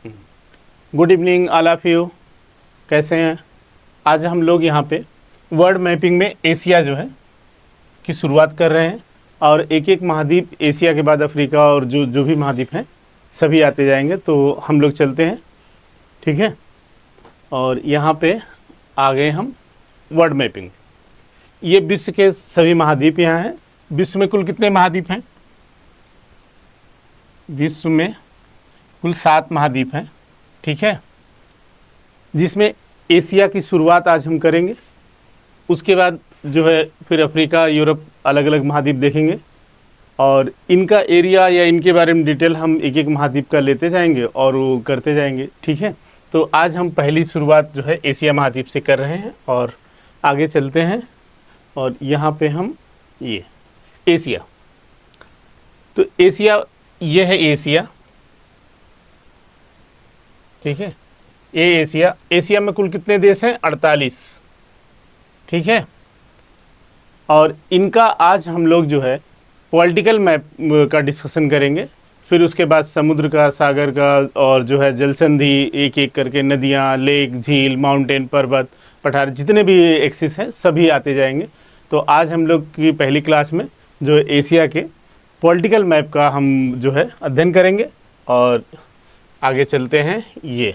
Good evening all of you. कैसे हैं? आज हम लोग यहाँ पे वर्ल्ड मैपिंग में एशिया जो है की शुरुआत कर रहे हैं और एक एक महाद्वीप, एशिया के बाद अफ्रीका और जो जो भी महाद्वीप हैं सभी आते जाएंगे। तो हम लोग चलते हैं, ठीक है। और यहाँ पे आ गए हम वर्ल्ड मैपिंग। ये विश्व के सभी महाद्वीप यहाँ हैं। विश्व में कुल कितने महाद्वीप हैं? विश्व में कुल 7 महाद्वीप हैं, ठीक है, जिसमें एशिया की शुरुआत आज हम करेंगे। उसके बाद जो है फिर अफ्रीका, यूरोप, अलग अलग महाद्वीप देखेंगे और इनका एरिया या इनके बारे में डिटेल हम एक एक महाद्वीप का लेते जाएंगे और वो करते जाएंगे, ठीक है। तो आज हम पहली शुरुआत जो है एशिया महाद्वीप से कर रहे हैं और आगे चलते हैं। और यहाँ पे हम ये एशिया, तो एशिया, ये है एशिया, ठीक है। ये एशिया, एशिया में कुल कितने देश हैं? 48, ठीक है। और इनका आज हम लोग जो है पॉलिटिकल मैप का डिस्कशन करेंगे। फिर उसके बाद समुद्र का, सागर का और जो है जल संधि, एक एक करके नदियाँ, लेक, झील, माउंटेन, पर्वत, पठार, जितने भी एक्सिस हैं सभी आते जाएंगे। तो आज हम लोग की पहली क्लास में जो एशिया के पॉलिटिकल मैप का हम जो है अध्ययन करेंगे। और आगे चलते हैं। ये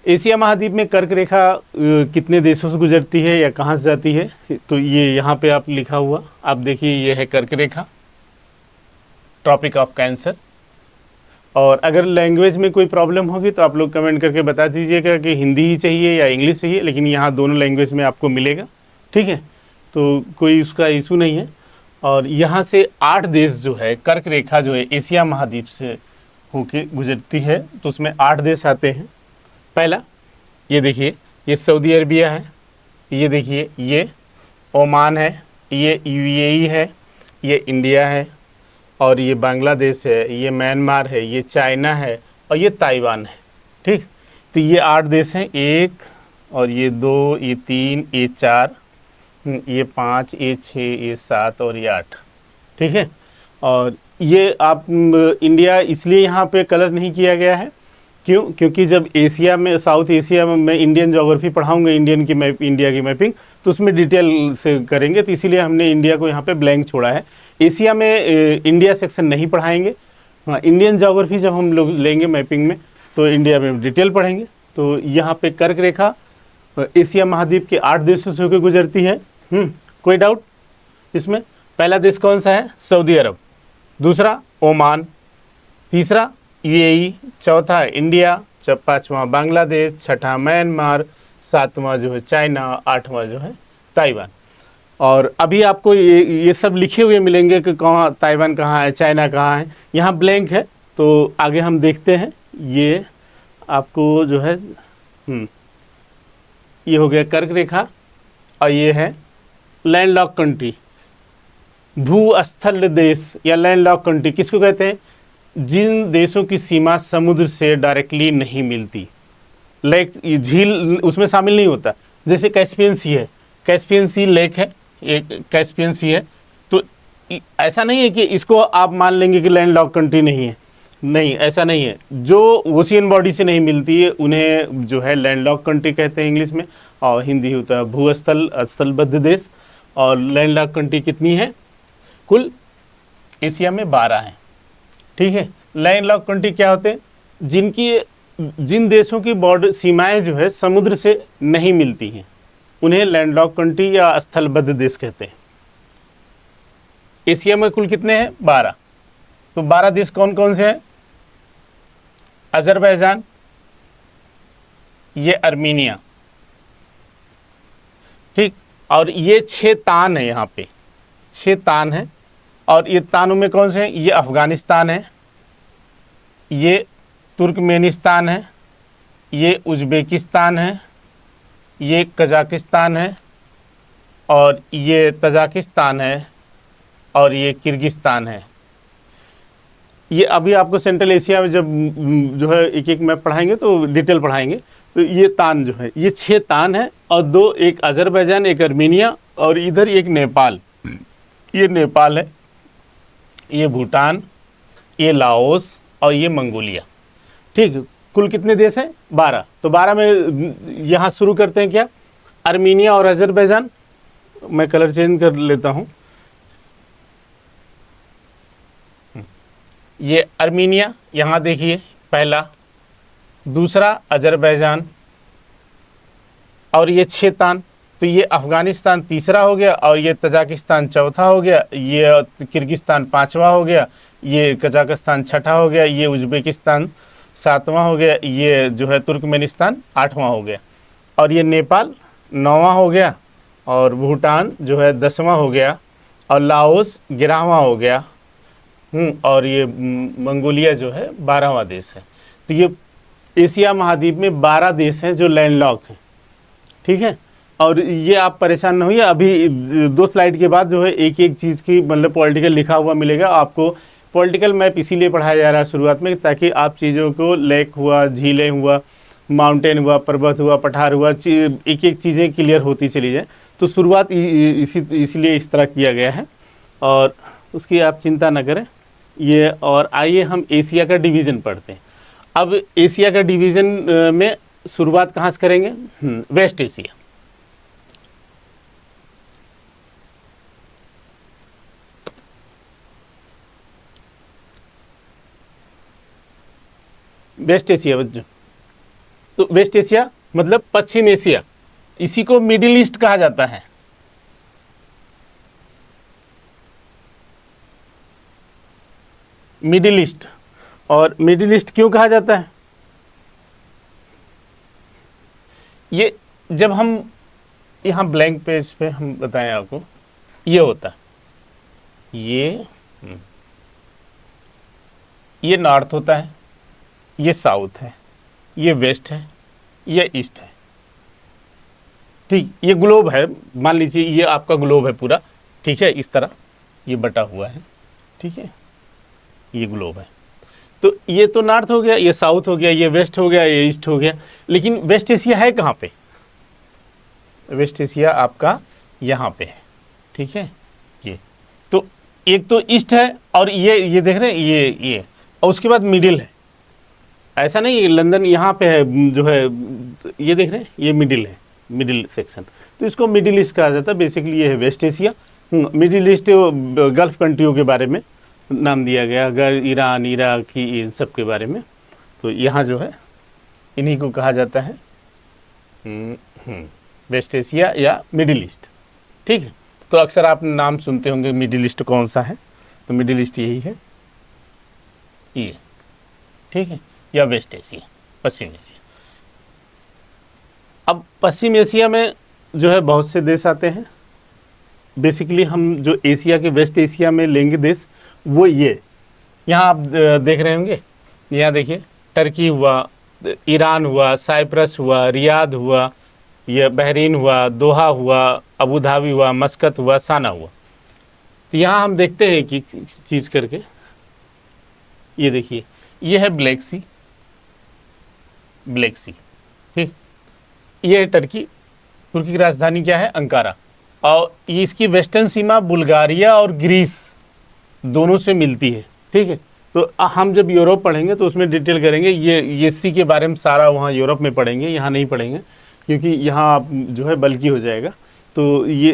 एशिया महाद्वीप में कर्क रेखा कितने देशों से गुजरती है या कहाँ से जाती है? तो ये यहाँ पे आप लिखा हुआ आप देखिए, ये है कर्क रेखा, ट्रॉपिक ऑफ कैंसर। और अगर लैंग्वेज में कोई प्रॉब्लम होगी तो आप लोग कमेंट करके बता दीजिएगा कि हिंदी ही चाहिए या इंग्लिश चाहिए, लेकिन यहाँ दोनों लैंग्वेज में आपको मिलेगा, ठीक है। तो कोई उसका इशू नहीं है। और यहाँ से 8 देश जो है कर्क रेखा जो है एशिया महाद्वीप से होके गुजरती है, तो उसमें 8 देश आते हैं। पहला ये देखिए, ये सऊदी अरबिया है, ये देखिए ये ओमान है, ये यूएई है, ये इंडिया है, और ये बांग्लादेश है, ये म्यांमार है, ये चाइना है और ये ताइवान है, ठीक। तो ये 8 देश हैं, 1 और ये 2, ये 3, ये 4, ये 5, ये 6, ये 7 और ये 8, ठीक है। और ये आप इंडिया इसलिए यहाँ पे कलर नहीं किया गया है, क्यों? क्योंकि जब एशिया में, साउथ एशिया में मैं इंडियन ज्योग्राफी पढ़ाऊंगा, इंडियन की मैप, इंडिया की मैपिंग, तो उसमें डिटेल से करेंगे, तो इसीलिए हमने इंडिया को यहाँ पे ब्लैंक छोड़ा है। एशिया में इंडिया सेक्शन नहीं पढ़ाएंगे। हाँ, इंडियन ज्योग्राफी जब हम लोग लेंगे मैपिंग में तो इंडिया में डिटेल पढ़ेंगे। तो यहाँ पे कर्क रेखा एशिया महाद्वीप के 8 देशों से होकर गुजरती है। कोई डाउट इसमें? पहला देश कौन सा है? सऊदी अरब, दूसरा ओमान, तीसरा यूएई, चौथा इंडिया, 5वां बांग्लादेश, 6वां म्यांमार, 7वां जो है चाइना, 8वां जो है ताइवान। और अभी आपको ये सब लिखे हुए मिलेंगे कि कहाँ ताइवान कहाँ है, चाइना कहाँ है। यहाँ ब्लैंक है, तो आगे हम देखते हैं। ये आपको जो है ये हो गया कर्क रेखा, और ये है लैंडलॉक कंट्री, भूस्थल देश या लैंडलॉक कंट्री किसको कहते हैं? जिन देशों की सीमा समुद्र से डायरेक्टली नहीं मिलती। लेक, झील उसमें शामिल नहीं होता। जैसे कैस्पियन सी है, कैस्पियन सी लेक है, एक कैस्पियन सी है, तो ऐसा नहीं है कि इसको आप मान लेंगे कि लैंडलॉक कंट्री नहीं है। नहीं, ऐसा नहीं है। जो ओशियन बॉडी से नहीं मिलती है उन्हें जो है लैंडलॉक कंट्री कहते हैं इंग्लिश में, और हिंदी होता है भूस्थल, स्थलबद्ध देश। और लैंडलॉक कंट्री कितनी है? कुल एशिया में 12 हैं, ठीक है। लैंडलॉक कंट्री क्या होते हैं? जिन देशों की बॉर्डर, सीमाएं जो है समुद्र से नहीं मिलती हैं, उन्हें लैंडलॉक कंट्री या स्थलबद्ध देश कहते हैं। एशिया में कुल कितने हैं? 12। तो 12 देश कौन कौन से हैं? अजरबैजान, ये अर्मीनिया, ठीक। और ये 6 तान है, यहाँ पे 6 तान है। और ये तानों में कौन से हैं? ये अफ़गानिस्तान है, ये तुर्कमेनिस्तान है, ये उज़्बेकिस्तान है, ये कजाकिस्तान है, और ये तजाकिस्तान है, और ये किर्गिस्तान है। ये अभी आपको सेंट्रल एशिया में जब जो है एक एक मैप पढ़ाएंगे तो डिटेल पढ़ाएंगे। तो ये तान जो है, ये 6 तान है, और 2, एक अजरबैजान, एक अर्मीनिया, और इधर एक नेपाल। ये नेपाल है, ये भूटान, ये लाओस और ये मंगोलिया। ठीक, कुल कितने देश हैं? 12। तो 12 में यहाँ शुरू करते हैं क्या? आर्मीनिया और अजरबैजान। मैं कलर चेंज कर लेता हूँ। ये आर्मीनिया यहाँ देखिए पहला, दूसरा अजरबैजान, और ये 6 तान। तो ये अफ़गानिस्तान तीसरा हो गया, और ये तजाकिस्तान चौथा हो गया, ये किर्गिस्तान पाँचवा हो गया, ये कजाकिस्तान छठा हो गया, ये उज़्बेकिस्तान सातवां हो गया, ये जो है तुर्कमेनिस्तान आठवां हो गया, और ये नेपाल नौवां हो गया, और भूटान जो है 10वां हो गया, और लाओस 11वां हो गया, और ये मंगोलिया जो है 12वां देश है। तो ये एशिया महाद्वीप में 12 देश हैं जो लैंडलॉक हैं, ठीक है। और ये आप परेशान न होइए, अभी 2 स्लाइड के बाद जो है एक एक चीज़ की मतलब पॉलिटिकल लिखा हुआ मिलेगा आपको। पॉलिटिकल मैप इसीलिए पढ़ाया जा रहा है शुरुआत में, ताकि आप चीज़ों को, लेक हुआ, झीलें हुआ, माउंटेन हुआ, पर्वत हुआ, पठार हुआ, एक एक चीज़ें क्लियर होती चली जाए। तो शुरुआत इसीलिए इस तरह किया गया है, और उसकी आप चिंता न करें ये। और आइए हम एशिया का डिवीज़न पढ़ते हैं। अब एशिया का डिवीज़न में शुरुआत कहाँ से करेंगे? Waste Asia. वेस्ट एशिया बच्चों, तो वेस्ट एशिया मतलब पश्चिम एशिया, इसी को मिडिल ईस्ट कहा जाता है। Middle east. और मिडिल ईस्ट क्यों कहा जाता है? ये जब हम यहाँ ब्लैंक पेज पे हम बताएं आपको, ये होता है, ये नॉर्थ होता है, ये साउथ है, ये वेस्ट है, ये ईस्ट है, ठीक। ये ग्लोब है, मान लीजिए ये आपका ग्लोब है पूरा, ठीक है, इस तरह ये बटा हुआ है, ठीक है, ये ग्लोब है। तो ये तो नॉर्थ हो गया, ये साउथ हो गया, ये वेस्ट हो गया, ये ईस्ट हो गया। लेकिन वेस्ट एशिया है कहाँ पे? वेस्ट एशिया आपका यहाँ पे है, ठीक है। ये तो एक तो ईस्ट है, और ये देख रहे हैं, ये और उसके बाद मिडिल है। ऐसा नहीं लंदन यहाँ पे है जो है, ये देख रहे हैं, ये मिडिल है, मिडिल सेक्शन। तो इसको मिडिल ईस्ट कहा जाता है। बेसिकली ये है West Asia. Middle East Gulf कंट्रियों के बारे में नाम दिया गया, अगर ईरान, इराक, इन सब के बारे में। तो यहाँ जो है इन्हीं को कहा जाता है वेस्ट एशिया या मिडिल ईस्ट, ठीक है। तो अक्सर आप नाम सुनते होंगे मिडिल ईस्ट कौन सा है, तो मिडिल ईस्ट यही है, ये, ठीक है, या वेस्ट एशिया, पश्चिम एशिया। अब पश्चिम एशिया में जो है बहुत से देश आते हैं। बेसिकली हम जो एशिया के वेस्ट एशिया में लेंगे देश, वो ये यहाँ आप देख रहे होंगे। यहाँ देखिए, टर्की हुआ, ईरान हुआ, साइप्रस हुआ, रियाद हुआ, यह बहरीन हुआ, दोहा हुआ, अबू धाबी हुआ, मस्कत हुआ, साना हुआ। तो यहाँ हम देखते हैं कि चीज़ करके, ये देखिए, ये है ब्लैक सी, ब्लैक सी, ठीक। ये है टर्की, तुर्की की राजधानी क्या है? अंकारा। और ये इसकी वेस्टर्न सीमा बुल्गारिया और ग्रीस दोनों से मिलती है, ठीक है। तो हम जब यूरोप पढ़ेंगे तो उसमें डिटेल करेंगे, ये सी के बारे में सारा वहाँ यूरोप में पढ़ेंगे, यहाँ नहीं पढ़ेंगे, क्योंकि यहाँ जो है बल्कि हो जाएगा। तो ये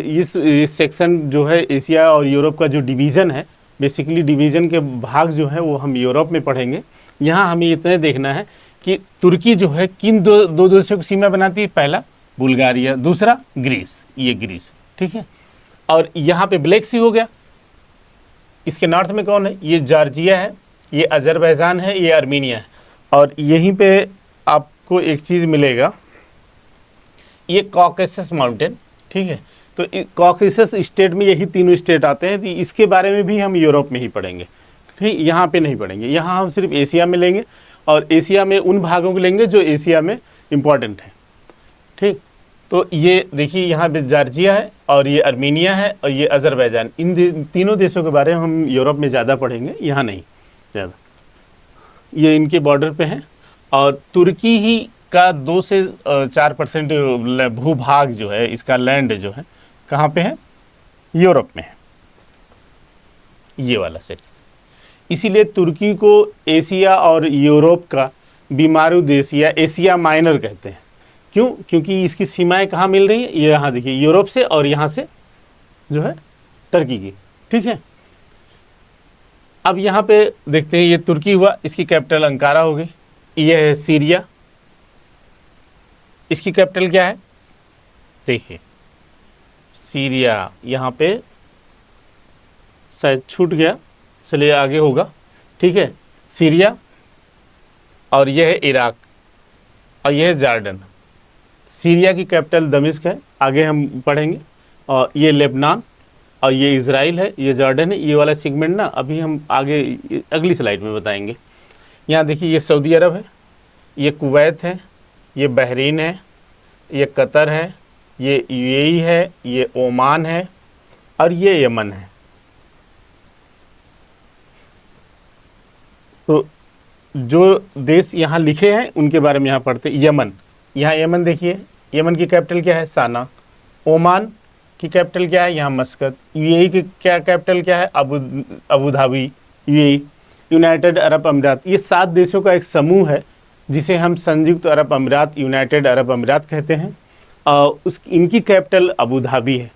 इस सेक्शन जो है एशिया और यूरोप का जो डिवीज़न है, बेसिकली डिवीज़न के भाग जो है वो हम यूरोप में पढ़ेंगे। यहाँ हमें इतना देखना है कि तुर्की जो है किन दो देशों की सीमा बनाती है? पहला बुल्गारिया, दूसरा ग्रीस, ये ग्रीस, ठीक है। और यहाँ पे ब्लैक सी हो गया। इसके नॉर्थ में कौन है? ये जॉर्जिया है, ये अजरबैजान है, ये आर्मीनिया है। और यहीं पे आपको एक चीज़ मिलेगा, ये कॉकेसस माउंटेन, ठीक है। तो कॉकेसस स्टेट में यही तीनों स्टेट आते हैं। तो इसके बारे में भी हम यूरोप में ही पढ़ेंगे, ठीक। यहाँ पे नहीं पढ़ेंगे, यहाँ हम सिर्फ एशिया में लेंगे, और एशिया में उन भागों को लेंगे जो एशिया में इम्पॉर्टेंट है, ठीक। तो ये देखिए, यहाँ पे जॉर्जिया है, और ये आर्मीनिया है, और ये अजरबैजान। इन तीनों देशों के बारे में हम यूरोप में ज़्यादा पढ़ेंगे, यहाँ नहीं ज़्यादा। ये इनके बॉर्डर पे हैं। और तुर्की ही का 2 से 4% भूभाग जो है, इसका लैंड जो है कहाँ पे है? यूरोप में है, ये वाला सेक्स। इसीलिए तुर्की को एशिया और यूरोप का बीमारू देश या एशिया माइनर कहते हैं। क्यों? क्योंकि इसकी सीमाएं कहाँ मिल रही हैं? ये यहाँ देखिए, यूरोप से और यहाँ से जो है टर्की की। ठीक है, अब यहाँ पे देखते हैं, ये तुर्की हुआ, इसकी कैपिटल अंकारा हो गई। ये है सीरिया, इसकी कैपिटल क्या है? देखिए सीरिया, यहाँ पे शायद छूट गया, चलिए आगे होगा। ठीक है, सीरिया, और यह है इराक, और यह है जॉर्डन। सीरिया की कैपिटल दमिश्क है, आगे हम पढ़ेंगे। और ये लेबनान, और ये इज़राइल है, ये जॉर्डन है। ये वाला सेगमेंट ना अभी हम आगे अगली स्लाइड में बताएंगे। यहाँ देखिए, ये सऊदी अरब है, ये कुवैत है, ये बहरीन है, ये कतर है, ये यूएई है, ये ओमान है, और ये यमन है। तो जो देश यहाँ लिखे हैं उनके बारे में यहाँ पढ़ते हैं। यमन, यहाँ यमन देखिए, यमन की कैपिटल क्या है? साना। ओमान की कैपिटल क्या है? यहाँ मस्कत। यूएई की क्या कैपिटल क्या है? Abu Dhabi, UAE. United Arab अमीरात, ये 7 देशों का एक समूह है जिसे हम संयुक्त अरब अमीरात, यूनाइटेड अरब अमीरात कहते हैं। इनकी कैपिटल अबू धाबी है,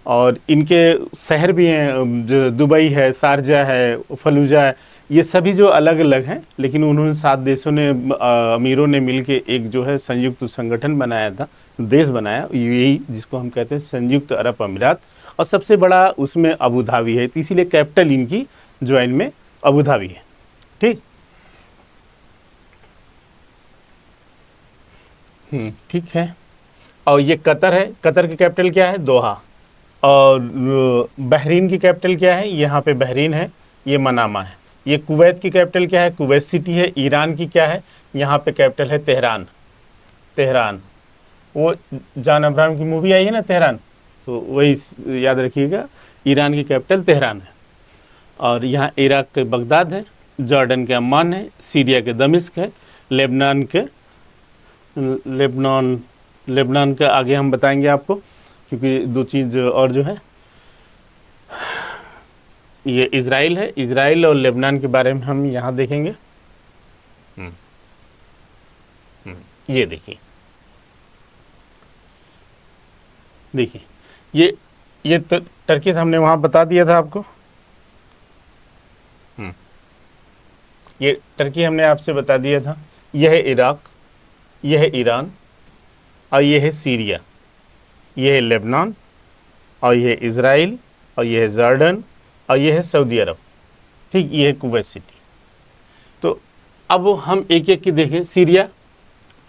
और इनके शहर भी हैं, जो दुबई है, शारजा है, फलूजा है। ये सभी जो अलग अलग हैं, लेकिन उन्होंने 7 देशों ने, अमीरों ने मिलके एक जो है संयुक्त संगठन बनाया था, देश बनाया, यूएई, जिसको हम कहते हैं संयुक्त अरब अमीरात। और सबसे बड़ा उसमें अबू धाबी है, तो इसीलिए कैपिटल इनकी जो इनमें अबू धाबी है। ठीक, ठीक है। और ये कतर है, कतर की कैपिटल क्या है? दोहा। और बहरीन की कैपिटल क्या है? यहाँ पे बहरीन है, ये मनामा है। ये कुवैत की कैपिटल क्या है? कुवैत सिटी है। ईरान की क्या है? यहाँ पे कैपिटल है तेहरान। तेहरान, वो जान अब्राहम की मूवी आई है ना, तेहरान, तो वही याद रखिएगा, ईरान की कैपिटल तेहरान है। और यहाँ इराक के बगदाद है, जॉर्डन के अम्मान है, सीरिया के दमिश्क है, लेबनान के आगे हम बताएंगे आपको, क्योंकि 2 चीज़ और जो है, ये इज़राइल है। इज़राइल और लेबनान के बारे में हम यहाँ देखेंगे। ये देखिए, ये टर्की हमने वहाँ बता दिया था आपको। ये टर्की हमने आपसे बता दिया था। यह है इराक, यह है ईरान, और यह है सीरिया, यह है लेबनान, और यह है इज़राइल, और यह है जॉर्डन, और यह है सऊदी अरब। ठीक, ये है कुवैत सिटी। तो अब हम एक एक की देखें। सीरिया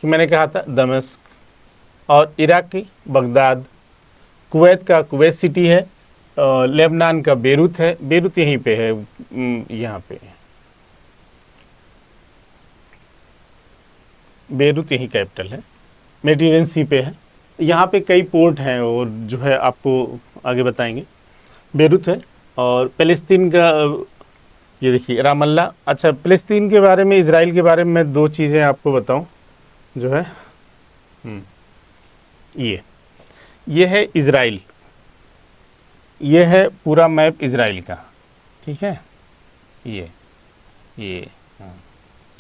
कि मैंने कहा था दमिश्क, और इराक की बगदाद, कुवैत का कुवैत सिटी है, लेबनान का बेरूत है, बेरूत यहीं पे है, यहाँ पे है, बेरूत यही कैपिटल है, मेडिटेरेनियन सी पे है। यहाँ पे कई पोर्ट हैं और जो है आपको आगे बताएंगे। बेरूत है। और फ़लस्तीन का ये देखिए रामल्ला। अच्छा, फ़लस्तीन के बारे में, इज़राइल के बारे में मैं 2 चीज़ें आपको बताऊं जो है, ये है इज़राइल, ये है पूरा मैप इज़राइल का। ठीक है, ये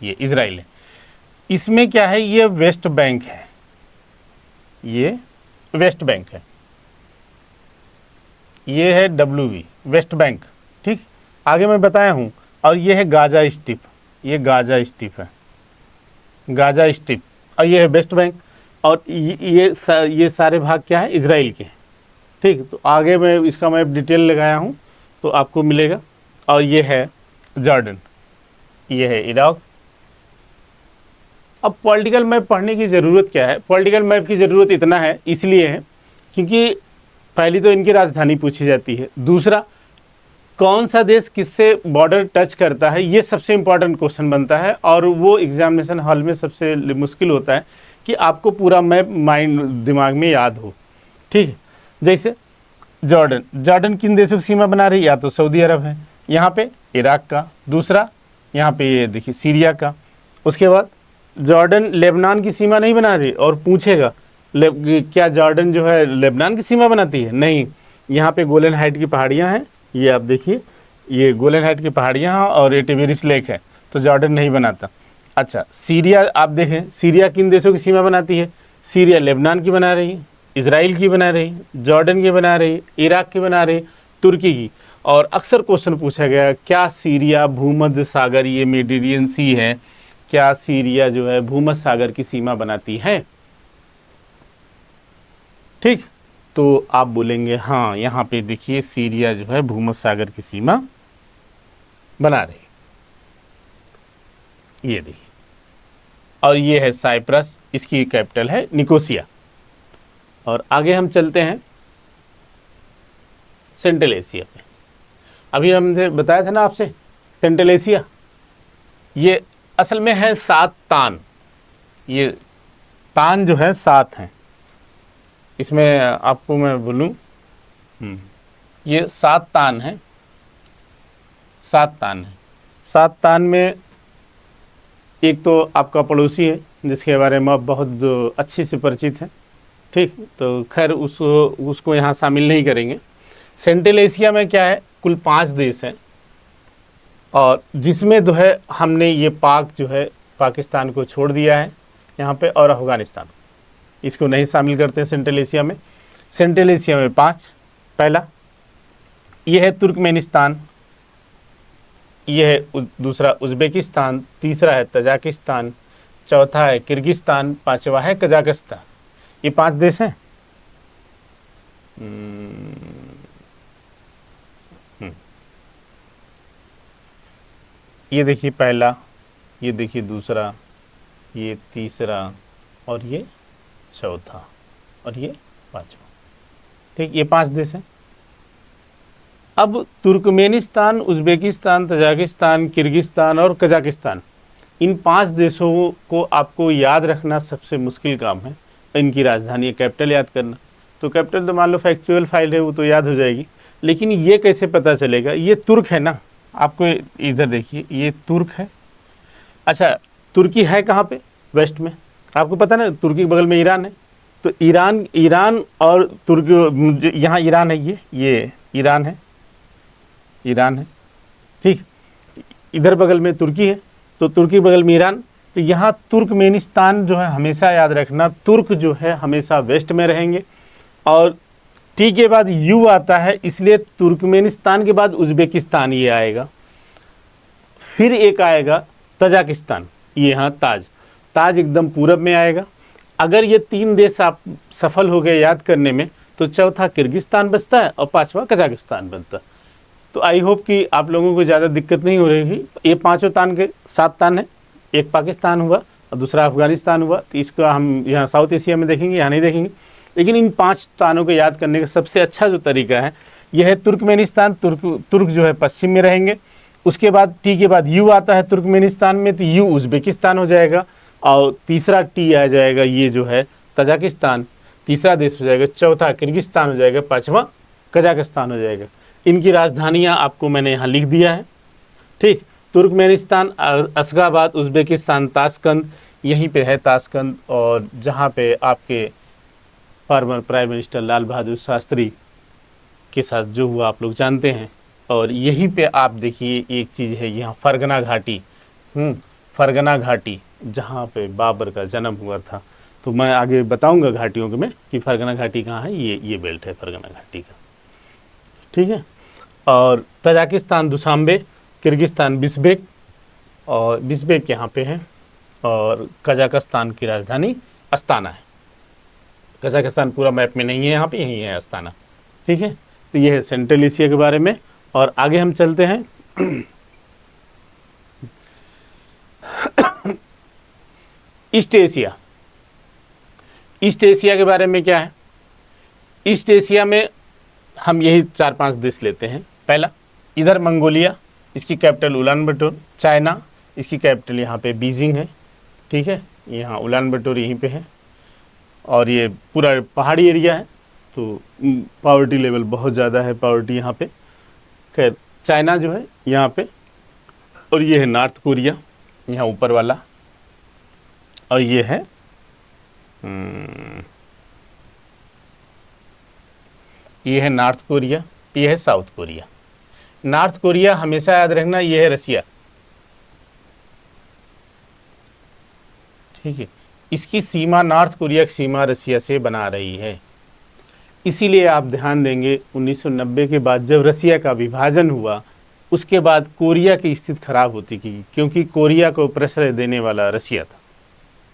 इज़राइल है। इसमें क्या है? ये वेस्ट बैंक है, ये वेस्ट बैंक है, ये है WV वेस्ट बैंक। ठीक, आगे मैं बताया हूँ। और ये है गाजा स्ट्रिप, ये गाजा स्ट्रिप है, गाजा स्ट्रिप, और ये है वेस्ट बैंक। और ये सारे भाग क्या है? इज़राइल के। ठीक, तो आगे मैं इसका मैप डिटेल लगाया हूँ तो आपको मिलेगा। और ये है जॉर्डन, ये है इराक। अब पॉलिटिकल मैप पढ़ने की ज़रूरत क्या है? पॉलिटिकल मैप की ज़रूरत इतना है, इसलिए है क्योंकि पहली तो इनकी राजधानी पूछी जाती है, दूसरा कौन सा देश किससे बॉर्डर टच करता है, ये सबसे इम्पॉर्टेंट क्वेश्चन बनता है। और वो एग्जामिनेशन हॉल में सबसे मुश्किल होता है कि आपको पूरा मैप दिमाग में याद हो। ठीक है, जैसे जॉर्डन किन देशों की सीमा बना रही है? या तो सऊदी अरब है, यहाँ पे इराक का, दूसरा यहाँ पे ये देखिए सीरिया का। उसके बाद जॉर्डन लेबनान की सीमा नहीं बना रही, और पूछेगा क्या जॉर्डन जो है लेबनान की सीमा बनाती है? नहीं, यहाँ पे गोलन हाइट की पहाड़ियाँ हैं, ये आप देखिए, ये गोलन हाइट की पहाड़ियाँ हैं, और ये टिबेरिस लेक है, तो जॉर्डन नहीं बनाता। अच्छा, सीरिया आप देखें, सीरिया किन देशों की सीमा बनाती है? सीरिया लेबनान की बना रही है, इजराइल की बना रही है, जॉर्डन की बना रही है, इराक की बना रही है, तुर्की की। और अक्सर क्वेश्चन पूछा गया, क्या सीरिया भूमध्य सागर, ये मेडिटेरियन सी है, क्या सीरिया जो है भूमध्य सागर की सीमा बनाती है? ठीक, तो आप बोलेंगे हाँ, यहाँ पे देखिए सीरिया जो है भूमध्य सागर की सीमा बना रही, ये देखिए। और ये है साइप्रस, इसकी कैपिटल है निकोसिया। और आगे हम चलते हैं सेंट्रल एशिया पे। अभी हमने बताया था ना आपसे, सेंट्रल एशिया ये असल में है 7 तान। ये तान जो है 7 हैं। इसमें आपको मैं बोलूं, ये 7 तान हैं, 7 तान हैं। 7 तान में एक तो आपका पड़ोसी है, जिसके बारे में आप बहुत अच्छे से परिचित हैं। ठीक, तो खैर उसको यहाँ शामिल नहीं करेंगे। सेंट्रल एशिया में क्या है, कुल 5 देश हैं, और जिसमें जो है हमने ये पाक जो है पाकिस्तान को छोड़ दिया है यहाँ पे, और अफ़गानिस्तान इसको नहीं शामिल करते हैं सेंट्रल एशिया में। सेंट्रल एशिया में 5, पहला ये है तुर्कमेनिस्तान, ये है दूसरा उज़्बेकिस्तान, तीसरा है तजाकिस्तान, चौथा है किर्गिस्तान, पांचवा है कजाकिस्तान। ये 5 देश हैं। ये देखिए पहला, ये देखिए दूसरा, ये तीसरा, और ये चौथा, और ये पांचवा। ठीक, ये 5 देश हैं। अब तुर्कमेनिस्तान, उज़्बेकिस्तान, तजाकिस्तान, किर्गिस्तान और कजाकिस्तान, इन 5 देशों को आपको याद रखना सबसे मुश्किल काम है। इनकी राजधानी, कैपिटल याद करना। तो कैपिटल तो मान लो फैक्चुअल फाइल है, वो तो याद हो जाएगी, लेकिन ये कैसे पता चलेगा? ये तुर्क है ना, आपको इधर देखिए, ये तुर्क है। अच्छा, तुर्की है कहाँ पे? वेस्ट में। आपको पता ना, तुर्की के बगल में ईरान है। तो ईरान और तुर्की, यहाँ ईरान है, ये ईरान है, ईरान है। ठीक, इधर बगल में तुर्की है, तो तुर्की के बगल में ईरान। तो यहाँ तुर्कमेनिस्तान जो है, हमेशा याद रखना, तुर्क जो है हमेशा वेस्ट में रहेंगे। और टी के बाद यू आता है, इसलिए तुर्कमेनिस्तान के बाद उज़्बेकिस्तान ये आएगा। फिर एक आएगा तजाकिस्तान, ये यहाँ ताज एकदम पूरब में आएगा। अगर ये 3 देश आप सफल हो गए याद करने में, तो चौथा किर्गिस्तान बचता है और 5वां कजाकिस्तान बनता है। तो आई होप कि आप लोगों को ज़्यादा दिक्कत नहीं हो रही। ये 5 तान के 7 तान है, एक पाकिस्तान हुआ और दूसरा अफगानिस्तान हुआ। तो इसका हम यहाँ साउथ एशिया में देखेंगे, यहाँ नहीं देखेंगे। लेकिन इन 5 तानों को याद करने का सबसे अच्छा जो तरीका है, यह है तुर्कमेनिस्तान। तुर्क जो है पश्चिम में रहेंगे। उसके बाद टी के बाद यू आता है तुर्कमेनिस्तान में, तो यू उज़्बेकिस्तान हो जाएगा। और तीसरा टी आ जाएगा, ये जो है तजाकिस्तान, तीसरा देश हो जाएगा। चौथा किर्गिस्तान हो जाएगा, 5वां कजाकिस्तान हो जाएगा। इनकी राजधानियाँ आपको मैंने यहाँ लिख दिया है। ठीक, तुर्कमेनिस्तान अशगाबाद, उज़्बेकिस्तान ताशकंद, यहीं पे है ताशकंद, और जहाँ पे आपके former prime minister Lal Bahadur Shastri के साथ जो हुआ आप लोग जानते हैं। और यहीं पे आप देखिए एक चीज़ है, यहाँ फरगना घाटी, फरगना घाटी, जहाँ पे बाबर का जन्म हुआ था। तो मैं आगे बताऊंगा घाटियों के में कि फरगना घाटी कहाँ है। ये बेल्ट है फरगना घाटी का। ठीक है, और तजाकिस्तान दुशांबे, किर्गिस्तान बिश्केक, और बिश्केक यहाँ पे है। और कजाकिस्तान की राजधानी अस्ताना है। कजाकिस्तान पूरा मैप में नहीं है, यहाँ पे यही है अस्ताना। ठीक है, तो ये है सेंट्रल एशिया के बारे में। और आगे हम चलते हैं ईस्ट एशिया। ईस्ट एशिया के बारे में क्या है? ईस्ट एशिया में हम यही 4-5 देश लेते हैं। पहला, इधर मंगोलिया, इसकी कैपिटल उलान बटोर। चाइना, इसकी कैपिटल यहाँ पे बीजिंग है। ठीक है, यहाँ उलान बटोर यहीं पे है। और ये पूरा पहाड़ी एरिया है, तो पावर्टी लेवल बहुत ज़्यादा है, पावर्टी यहाँ पे। खैर, चाइना जो है यहाँ पे, और ये है नॉर्थ कोरिया, यहाँ ऊपर वाला। और ये है नॉर्थ कोरिया, ये है साउथ कोरिया। नॉर्थ कोरिया हमेशा याद रखना, ये है रसिया। ठीक है। इसकी सीमा नॉर्थ कोरिया की सीमा रसिया से बना रही है। इसीलिए आप ध्यान देंगे 1990 के बाद जब रसिया का विभाजन हुआ उसके बाद कोरिया की स्थिति खराब होती गई, क्योंकि कोरिया को प्रश्रय देने वाला रसिया था।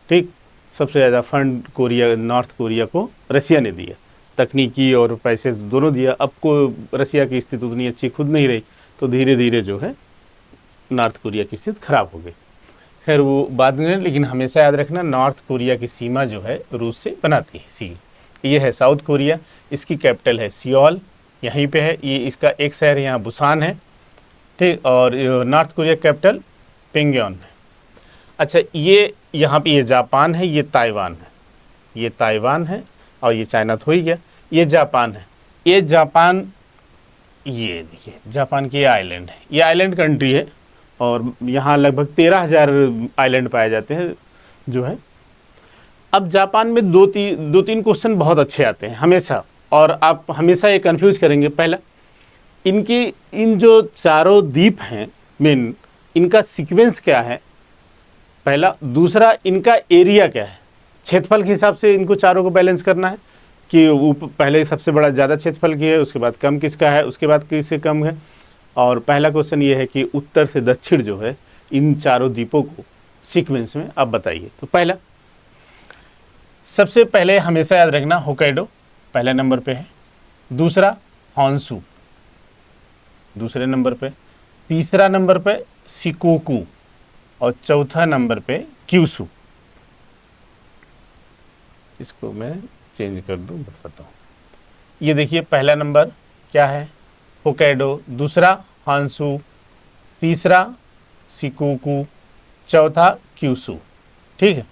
ठीक, सबसे ज़्यादा फंड कोरिया, नॉर्थ कोरिया को रसिया ने दिया, तकनीकी और पैसे दोनों दिया। अब को रसिया की स्थिति उतनी अच्छी खुद नहीं रही, तो धीरे धीरे जो है नॉर्थ कोरिया की स्थिति खराब हो गई। खैर वो बाद में, लेकिन हमेशा याद रखना नॉर्थ कोरिया की सीमा जो है रूस से बनाती है सी। ये है साउथ कोरिया, इसकी कैपिटल है सियोल, यहीं पे है। ये इसका एक शहर यहाँ बुसान है, ठीक। और नॉर्थ कोरिया कैपिटल पिंगयोन है। अच्छा, ये यहाँ पे ये जापान है, ये ताइवान है, ये ताइवान है, और ये चाइना तो हो ही गया, ये जापान है। ये जापान, ये देखिए जापान की आइलैंड है, ये आइलैंड कंट्री है, और यहाँ लगभग 13,000 आइलैंड पाए जाते हैं जो है। अब जापान में दो तीन क्वेश्चन बहुत अच्छे आते हैं हमेशा, और आप हमेशा ये कंफ्यूज करेंगे। पहला, इनकी इन जो चारों द्वीप हैं मेन, इनका सीक्वेंस क्या है, पहला। दूसरा, इनका एरिया क्या है, क्षेत्रफल के हिसाब से इनको चारों को बैलेंस करना है कि वो पहले सबसे बड़ा ज़्यादा क्षेत्रफल की है, उसके बाद कम किसका है, उसके बाद किससे कम है। और पहला क्वेश्चन ये है कि उत्तर से दक्षिण जो है इन चारों द्वीपों को सीक्वेंस में आप बताइए। तो पहला, सबसे पहले हमेशा याद रखना होक्काइडो पहले नंबर पे है, दूसरा हॉन्शू दूसरे नंबर पे, तीसरा नंबर पे शिकोकू, और चौथा नंबर पे क्यूशू। इसको मैं चेंज कर दूं, बताता हूँ। ये देखिए पहला नंबर क्या है, होक्काइडो, दूसरा हॉन्शू, तीसरा शिकोकू, चौथा क्यूशू। ठीक है।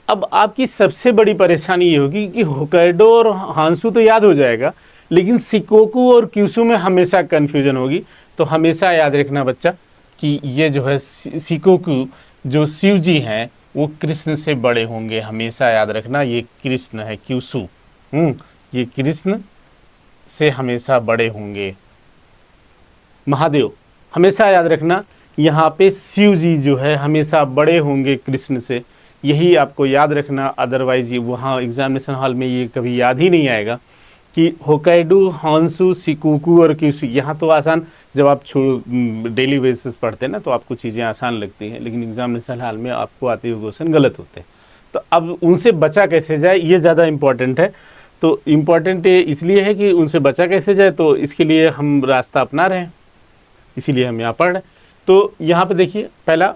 अब आपकी सबसे बड़ी परेशानी ये होगी कि होक्काइडो और हॉन्शू तो याद हो जाएगा, लेकिन शिकोकू और क्यूशू में हमेशा कन्फ्यूजन होगी। तो हमेशा याद रखना बच्चा कि ये जो है शिकोकू, जो शिव जी हैं वो कृष्ण से बड़े होंगे, हमेशा याद रखना। ये कृष्ण है क्यूशू, ये कृष्ण से हमेशा बड़े होंगे। महादेव, हमेशा याद रखना यहाँ पे शिव जी जो है हमेशा बड़े होंगे कृष्ण से, यही आपको याद रखना। अदरवाइज ये वहाँ एग्जामिनेशन हॉल में ये कभी याद ही नहीं आएगा कि होक्काइडो, हॉन्शू, शिकोकू और क्यूशू। यहाँ तो आसान, जब आप डेली बेसिस पढ़ते हैं ना तो आपको चीज़ें आसान लगती हैं, लेकिन एग्जामिनेशन हॉल में आपको आते हुए क्वेश्चन गलत होते हैं। तो अब उनसे बचा कैसे जाए, ये ज़्यादा इम्पॉर्टेंट है। तो इम्पॉर्टेंट इसलिए है कि उनसे बचा कैसे जाए, तो इसके लिए हम रास्ता अपना रहे हैं, इसीलिए हम यहाँ पढ़ रहे हैं। तो यहाँ पे देखिए, पहला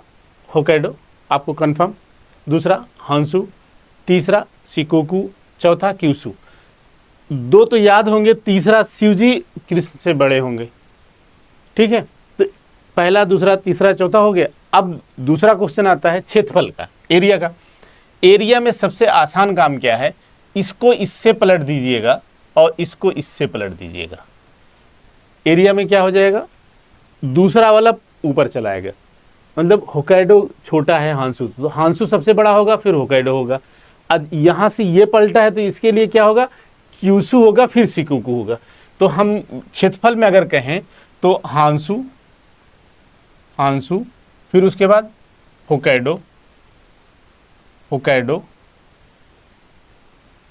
होक्काइडो आपको कंफर्म, दूसरा हॉन्शू, तीसरा शिकोकू, चौथा क्यूशू। दो तो याद होंगे, तीसरा शिवजी कृष्ण से बड़े होंगे। ठीक है, तो पहला, दूसरा, तीसरा, चौथा हो गया। अब दूसरा क्वेश्चन आता है क्षेत्रफल का, एरिया का। एरिया में सबसे आसान काम क्या है, इसको इससे पलट दीजिएगा और इसको इससे पलट दीजिएगा। एरिया में क्या हो जाएगा, दूसरा वाला ऊपर चलाएगा। मतलब होक्काइडो छोटा है हॉन्शू, तो हॉन्शू सबसे बड़ा होगा, फिर होक्काइडो होगा। अब यहाँ से ये पलटा है तो इसके लिए क्या होगा, क्यूशू होगा, फिर शिकोकू होगा। तो हम क्षेत्रफल में अगर कहें तो हॉन्शू, फिर उसके बाद होक्काइडो,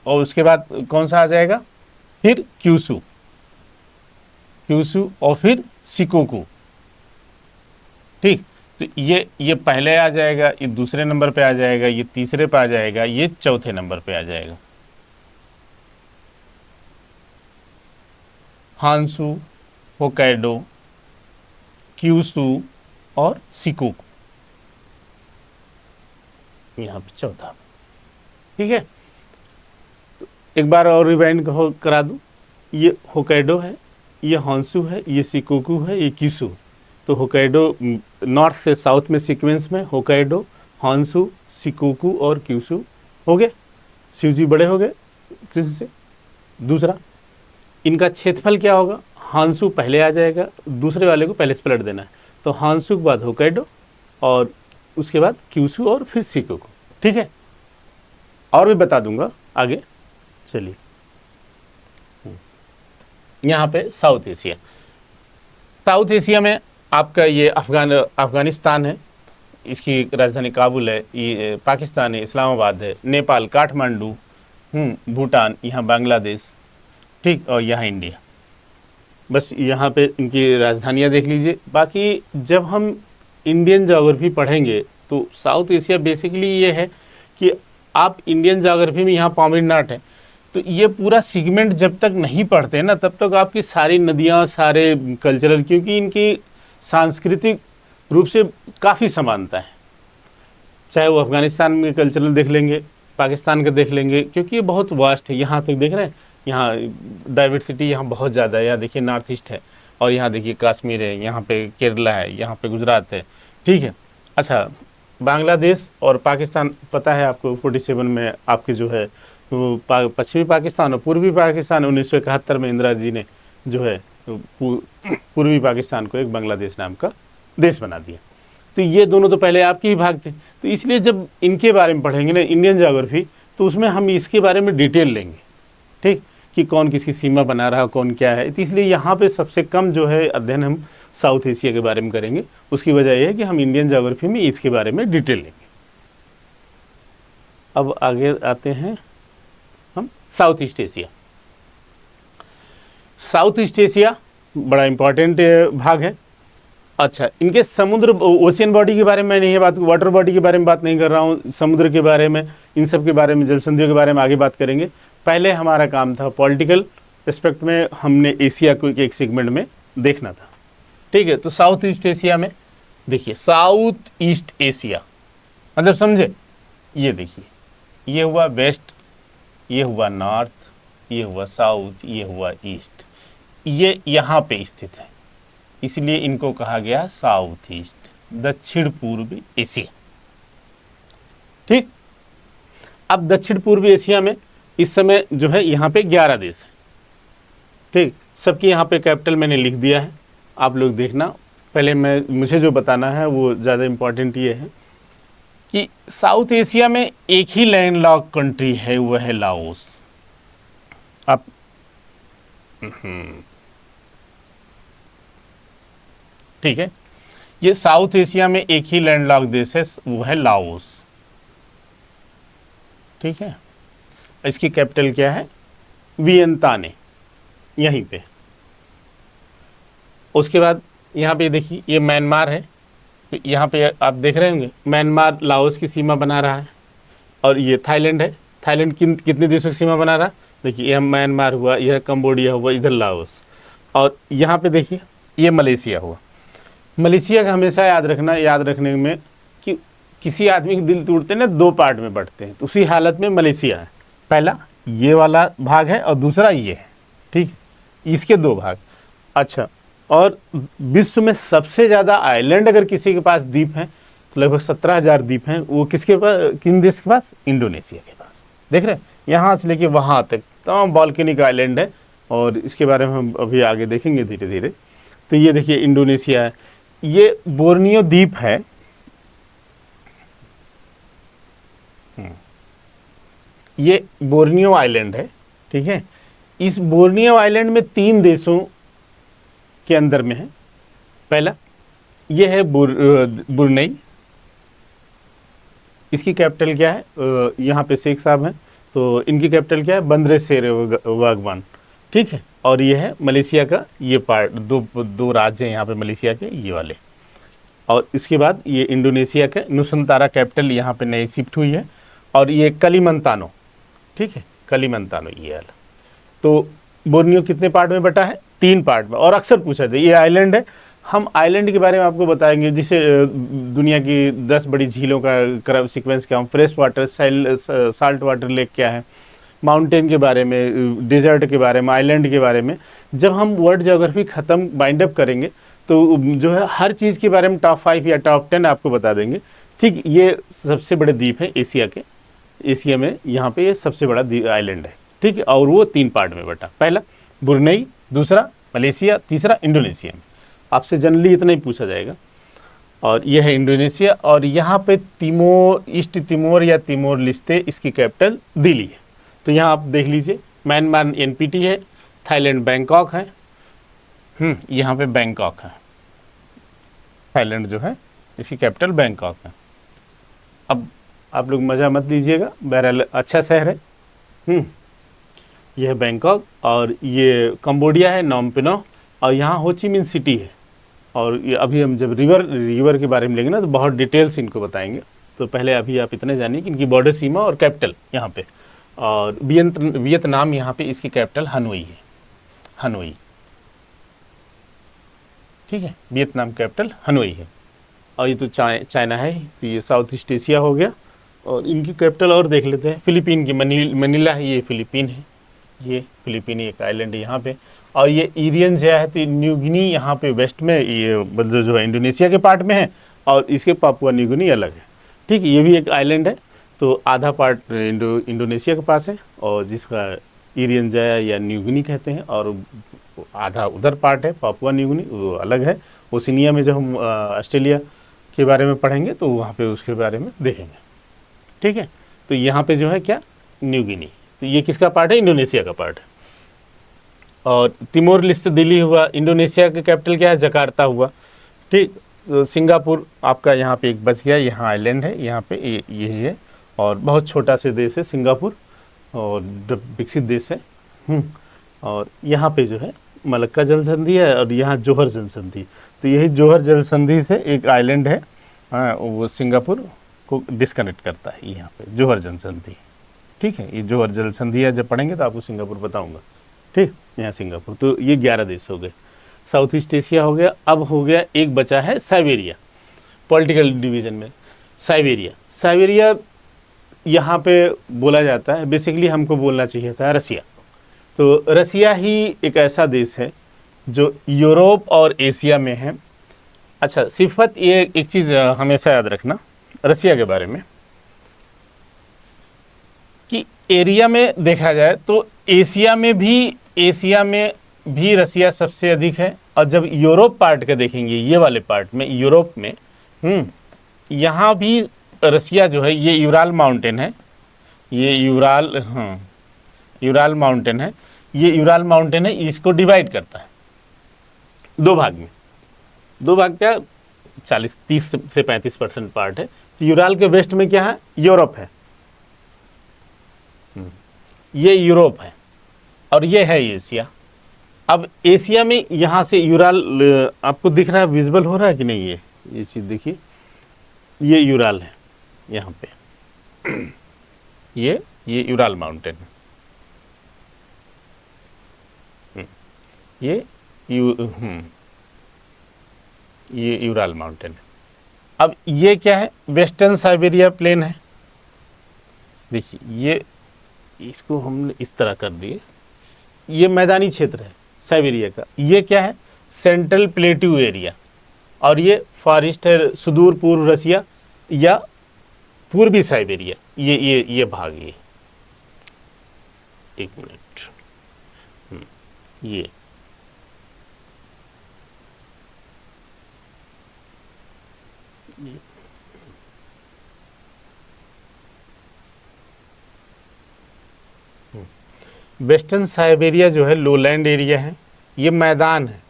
और उसके बाद कौन सा आ जाएगा, फिर क्यूशू, और फिर शिकोकू। ठीक, तो ये पहले आ जाएगा, ये दूसरे नंबर पे आ जाएगा, ये तीसरे पे आ जाएगा, ये चौथे नंबर पे आ जाएगा। हॉन्शू, होक्काइडो, क्यूशू और शिकोकू, यहाँ पे चौथा। ठीक है, तो एक बार और रिवाइंड करा दूँ। ये होक्काइडो है, ये हॉन्शू है, ये शिकोकू है, ये क्यूशू। तो होक्काइडो नॉर्थ से साउथ में सीक्वेंस में होक्काइडो, हॉन्शू, शिकोकू और क्यूशू हो गए। शिवजी बड़े हो गए कृष्ण से। दूसरा, इनका क्षेत्रफल क्या होगा, हॉन्शू पहले आ जाएगा, दूसरे वाले को पहले से पलट देना है। तो हॉन्शू के बाद होक्काइडो, और उसके बाद क्यूशू, और फिर शिकोकू। ठीक है, और भी बता दूंगा आगे। चलिए, यहाँ पे साउथ एशिया में आपका ये अफगानिस्तान है, इसकी राजधानी काबुल है, ये पाकिस्तान है, इस्लामाबाद है, नेपाल काठमांडू, भूटान, यहाँ बांग्लादेश, ठीक, और यहाँ इंडिया। बस यहाँ पे इनकी राजधानियाँ देख लीजिए। बाकी जब हम इंडियन ज्योग्राफी पढ़ेंगे तो साउथ एशिया बेसिकली ये है कि आप इंडियन ज्योग्राफी में यहाँ पामीरनाथ है, तो ये पूरा सेगमेंट जब तक नहीं पढ़ते ना तब तक आपकी सारी नदियाँ, सारे कल्चरल, क्योंकि इनकी सांस्कृतिक रूप से काफ़ी समानता है। चाहे वो अफ़गानिस्तान में कल्चरल देख लेंगे, पाकिस्तान का देख लेंगे, क्योंकि ये बहुत वास्ट है। यहाँ तक देख रहे हैं, यहाँ डाइवर्सिटी यहाँ बहुत ज़्यादा है। यहाँ देखिए नॉर्थ ईस्ट है, और यहाँ देखिए कश्मीर है, यहाँ पे केरला है, यहाँ पे गुजरात है, ठीक है। अच्छा, बांग्लादेश और पाकिस्तान पता है आपको, 47 में आपके जो है वो पश्चिमी पाकिस्तान और पूर्वी पाकिस्तान 1971 में इंदिरा जी ने जो है पूर्वी पाकिस्तान को एक बांग्लादेश नाम का देश बना दिया। तो ये दोनों तो पहले आपके ही भाग थे, तो इसलिए जब इनके बारे में पढ़ेंगे ना इंडियन ज्योग्राफी, तो उसमें हम इसके बारे में डिटेल लेंगे, ठीक, कि कौन किसकी सीमा बना रहा, कौन क्या है। तो इसलिए यहाँ पे सबसे कम जो है अध्ययन हम साउथ एशिया के बारे में करेंगे। उसकी वजह यह है कि हम इंडियन ज्योग्राफी में इसके बारे में डिटेल लेंगे। अब आगे आते हैं हम south east Asia. South east Asia बड़ा इंपॉर्टेंट भाग है। अच्छा, इनके समुद्र, ओशियन बॉडी के बारे में मैं नहीं बात, वाटर बॉडी के बारे में बात नहीं कर रहा हूँ, समुद्र के बारे में, इन सब के बारे में, जल संधियों के बारे में आगे बात करेंगे। पहले हमारा काम था पॉलिटिकल एस्पेक्ट में, हमने एशिया को एक सेगमेंट में देखना था, ठीक है। तो साउथ ईस्ट एशिया में देखिए, साउथ ईस्ट एशिया मतलब समझे, ये देखिए, ये हुआ वेस्ट, ये हुआ नॉर्थ, ये हुआ साउथ, ये हुआ ईस्ट, ये यहाँ पे स्थित है, इसलिए इनको कहा गया साउथ ईस्ट, दक्षिण पूर्वी एशिया, ठीक। अब दक्षिण पूर्वी एशिया में इस समय जो है यहाँ पे 11 देश हैं, ठीक। सबकी यहाँ पे कैपिटल मैंने लिख दिया है, आप लोग देखना। पहले मुझे जो बताना है वो ज़्यादा इम्पोर्टेंट ये है कि साउथ एशिया में एक ही लैंडलॉक कंट्री है, वह है लाओस। आप ठीक है, ये साउथ एशिया में एक ही लैंडलॉक देश है, वो है लाओस, ठीक है। इसकी कैपिटल क्या है? वियंताने, यहीं पे। उसके बाद यहाँ पे देखिए, ये म्यांमार है, तो यहाँ पे आप देख रहे होंगे म्यांमार लाओस की सीमा बना रहा है, और ये थाईलैंड है। थाईलैंड कितने देशों की सीमा बना रहा है? देखिए, यह म्यांमार हुआ, यह कंबोडिया हुआ, इधर लाओस, और यहाँ पे देखिए ये मलेशिया हुआ। मलेशिया का हमेशा याद रखने में कि किसी आदमी के दिल टूटते ना 2 पार्ट में बढ़ते हैं, तो उसी हालत में मलेशिया है। पहला ये वाला भाग है और दूसरा ये है, ठीक, इसके 2 भाग। अच्छा, और विश्व में सबसे ज़्यादा आइलैंड अगर किसी के पास द्वीप हैं तो लगभग 17,000 द्वीप हैं। वो किसके पास, किन देश के पास? इंडोनेशिया के पास। देख रहे हैं, यहाँ से लेके वहाँ तक तमाम वॉल्केनिक आइलैंड है, और इसके बारे में हम अभी आगे देखेंगे धीरे धीरे। तो ये देखिए इंडोनेशिया है, ये बोर्नियो द्वीप है, ये बोर्नियो आइलैंड है, ठीक है। इस बोर्नियो आइलैंड में 3 देशों के अंदर में है। पहला ये है ब्रुनेई, इसकी कैपिटल क्या है? यहाँ पे शेख साहब हैं, तो इनकी कैपिटल क्या है? बंदरे शेर वागवान, ठीक है। और ये है मलेशिया का, ये पार्ट, दो राज्य हैं यहाँ पे मलेशिया के, ये वाले। और इसके बाद ये इंडोनेशिया का नुसंतारा कैपिटल यहाँ पे नई शिफ्ट हुई है, और ये कलिमंतानो, ठीक है, कलिमंतानो ये वाला। तो बोर्नियो कितने पार्ट में बटा है? 3 पार्ट में। और अक्सर पूछा था, ये आइलैंड है। हम आइलैंड के बारे में आपको बताएंगे, जिसे दुनिया की 10 बड़ी झीलों का सीक्वेंस क्या, fresh water, salt water lake क्या है, माउंटेन के बारे में, डेजर्ट के बारे में, आइलैंड के बारे में। जब हम वर्ल्ड ज्योग्राफी ख़त्म बाइंड अप करेंगे तो जो है हर चीज़ के बारे में टॉप 5 या टॉप 10 आपको बता देंगे, ठीक। ये सबसे बड़े द्वीप है एशिया के, एशिया में यहाँ पे ये सबसे बड़ा आइलैंड है, ठीक है। और वो 3 पार्ट में बटा, पहला ब्रुनेई, दूसरा मलेशिया, तीसरा इंडोनेशिया में। आपसे जनरली इतना ही पूछा जाएगा। और यह है इंडोनेशिया, और यहाँ पे तिमोर, ईस्ट तिमोर या तिमोर लिस्ते, इसकी कैपिटल दिल्ली है। तो यहाँ आप देख लीजिए, म्यांमार एनपीटी है, थाईलैंड बैंकॉक है, यहाँ पे बैंकॉक है थाईलैंड जो है, इसकी कैपिटल बैंकॉक है। अब आप लोग मज़ा मत लीजिएगा, बहरहाल अच्छा शहर है। यह है बैंकॉक, और ये कंबोडिया है, नॉम पिनोह, और यहाँ हो ची मिन सिटी है। और ये अभी हम जब रिवर के बारे में लेंगे ना तो बहुत डिटेल से इनको बताएंगे। तो पहले अभी आप इतने जानिए कि इनकी बॉर्डर सीमा और कैपिटल यहाँ पे, और वियतनाम यहाँ पे इसकी कैपिटल हनोई है, हनोई, ठीक है, वियतनाम कैपिटल हनोई है। और ये तो चाइना है, तो ये साउथ ईस्ट एशिया हो गया। और इनकी कैपिटल और देख लेते हैं, फिलीपीन की मनीला है, ये फिलीपीन है, ये फिलीपीनी एक आइलैंड है यहाँ पे। और ये इरियन जो है तो न्यू गिनी यहाँ पे वेस्ट में, ये मतलब जो है इंडोनेशिया के पार्ट में है, और इसके पापुआ न्यू गिनी अलग है, ठीक है। ये भी एक आइलैंड है, तो आधा पार्ट इंडोनेशिया के पास है, और जिसका इरियन जाया या न्यू गिनी कहते हैं, और आधा उधर पार्ट है पापुआ न्यू गिनी, वो अलग है। ओशिनिया में जब हम ऑस्ट्रेलिया के बारे में पढ़ेंगे तो वहाँ पे उसके बारे में देखेंगे, ठीक है। तो यहाँ पे जो है क्या, न्यू गिनी, तो ये किसका पार्ट है, इंडोनेशिया का पार्ट है। और तिमोर लिस्ते दिल्ली हुआ, इंडोनेशिया का कैपिटल क्या है, जकार्ता हुआ, ठीक। तो सिंगापुर आपका यहाँ पे एक बच गया, यहाँ आइलैंड है, यहाँ पे यही है, और बहुत छोटा से देश है सिंगापुर, और विकसित देश है। और यहाँ पे जो है मलक्का जल संधि है, और यहाँ जोहर जल संधि, तो यही जोहर जल संधि से एक आइलैंड है, हाँ, वो सिंगापुर को डिस्कनेक्ट करता है, यहाँ पे जोहर जल संधि, ठीक है। ये जोहर जल संधि है, जब पढ़ेंगे तो आपको सिंगापुर बताऊंगा, ठीक। यहाँ सिंगापुर, तो ये 11 देश हो गए, साउथ ईस्ट एशिया हो गया। अब हो गया एक बचा है साइबेरिया, पॉलिटिकल डिवीज़न में साइबेरिया। साइबेरिया यहाँ पे बोला जाता है, बेसिकली हमको बोलना चाहिए था रसिया। तो रसिया ही एक ऐसा देश है जो यूरोप और एशिया में है। अच्छा सिफत, ये एक चीज़ हमेशा याद रखना रसिया के बारे में, कि एरिया में देखा जाए तो एशिया में भी रसिया सबसे अधिक है। और जब यूरोप पार्ट के देखेंगे, ये वाले पार्ट में यूरोप में, यहाँ भी रसिया जो है, ये यूराल माउंटेन है, ये यूराल माउंटेन है, ये यूराल माउंटेन है, इसको डिवाइड करता है दो भाग में। दो भाग क्या, 30 से 35% पार्ट है। तो यूराल के वेस्ट में क्या है, यूरोप है, ये यूरोप है, और ये है एशिया। अब एशिया में यहाँ से यूराल आपको दिख रहा है, विजिबल हो रहा है कि नहीं, ये चीज़ देखिए, ये यूराल है यहाँ पे, ये यूराल माउंटेन है, ये यूराल माउंटेन है। अब ये क्या है, वेस्टर्न साइबेरिया प्लेन है, देखिए ये, इसको हमने इस तरह कर दिए, ये मैदानी क्षेत्र है साइबेरिया का। ये क्या है, सेंट्रल प्लेट्यू एरिया, और ये फॉरेस्ट है सुदूर पूर्व रसिया या पूर्वी साइबेरिया, ये भाग, ये एक मिनट, ये वेस्टर्न साइबेरिया जो है लोलैंड एरिया है, ये मैदान है,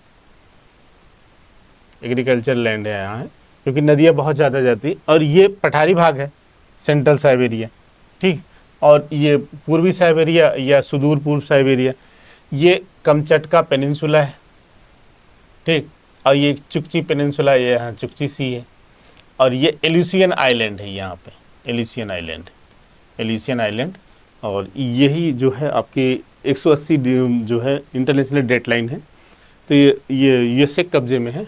एग्रीकल्चर लैंड है यहाँ है, क्योंकि नदियाँ बहुत ज़्यादा जाती, और ये पठारी भाग है सेंट्रल साइबेरिया, ठीक। और ये पूर्वी साइबेरिया या सुदूर पूर्व साइबेरिया, ये कमचटका पेनिनसुला है, ठीक। और ये चुकची पेनिनसुला, ये यहाँ चुकची सी है। और ये एल्यूसियन आइलैंड है, यहाँ पे एल्यूसियन आइलैंड। और यही जो है आपके 180 जो है इंटरनेशनल डेट लाइन है। तो ये यूएसए कब्जे में है,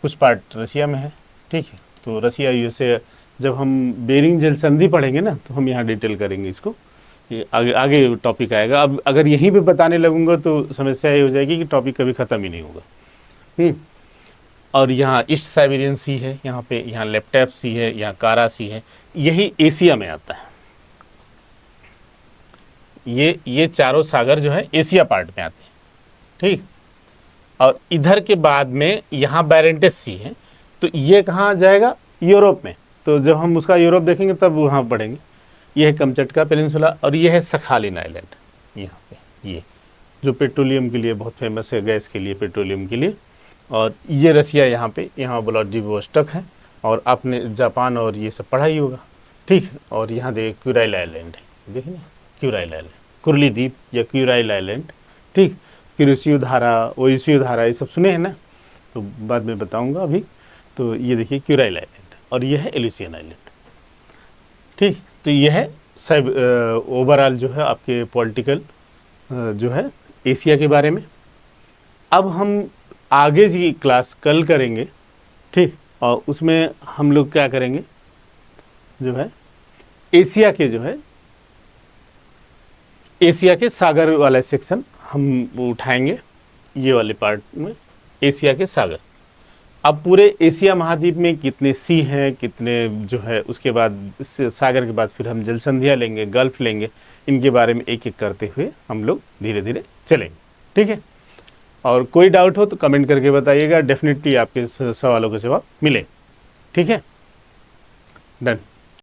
कुछ पार्ट रसिया में है, ठीक है। तो रसिया यूएसए, जब हम बेरिंग जल संधि पढ़ेंगे ना तो हम यहाँ डिटेल करेंगे इसको, ये आगे टॉपिक आएगा। अब अगर यहीं पे बताने लगूंगा तो समस्या ये हो जाएगी कि टॉपिक कभी ख़त्म ही नहीं होगा। और यहाँ ईस्ट साइबेरियन सी है, यहाँ पे, यहाँ लेप्टैप सी है, यहाँ कारा सी है, यही एशिया में आता है। ये चारों सागर जो है एशिया पार्ट में आते हैं, ठीक। और इधर के बाद में यहाँ बैरेंटिस सी है, तो ये कहाँ जाएगा, यूरोप में। तो जब हम उसका यूरोप देखेंगे तब वहाँ पढ़ेंगे। ये है कमचटका पेनिनसुला, और ये है सखालिन आइलैंड, यहाँ पे, ये जो पेट्रोलियम के लिए बहुत फेमस है, गैस के लिए, पेट्रोलियम के लिए। और ये रसिया यहाँ पे, यहाँ व्लादिवोस्टोक है, और आपने जापान और ये सब पढ़ा ही होगा, ठीक। और यहाँ देखिए क्यूराइल आइलैंड है, देखिए ना, क्यूराइल आइलैंड, कुर्ली द्वीप या क्यूराइल आइलैंड, ठीक। कुरोशियो धारा, ओशियो धारा, ये सब सुने हैं ना, तो बाद में बताऊंगा अभी। तो ये देखिए क्यूराइल आइलैंड और ये है एल्यूसियन आइलैंड, ठीक। तो ये है सब ओवरऑल जो है आपके पॉलिटिकल जो है एशिया के बारे में। अब हम आगे जी क्लास कल करेंगे, ठीक। और उसमें हम लोग क्या करेंगे, जो है एशिया के जो है एशिया के सागर वाला सेक्शन हम उठाएंगे, ये वाले पार्ट में एशिया के सागर। अब पूरे एशिया महाद्वीप में कितने सी हैं, कितने जो है, उसके बाद सागर के बाद फिर हम जल संधियाँ लेंगे, गल्फ लेंगे, इनके बारे में एक एक करते हुए हम लोग धीरे धीरे चलेंगे, ठीक है। और कोई डाउट हो तो कमेंट करके बताइएगा, डेफिनेटली आपके सवालों के जवाब मिले, ठीक है। डन।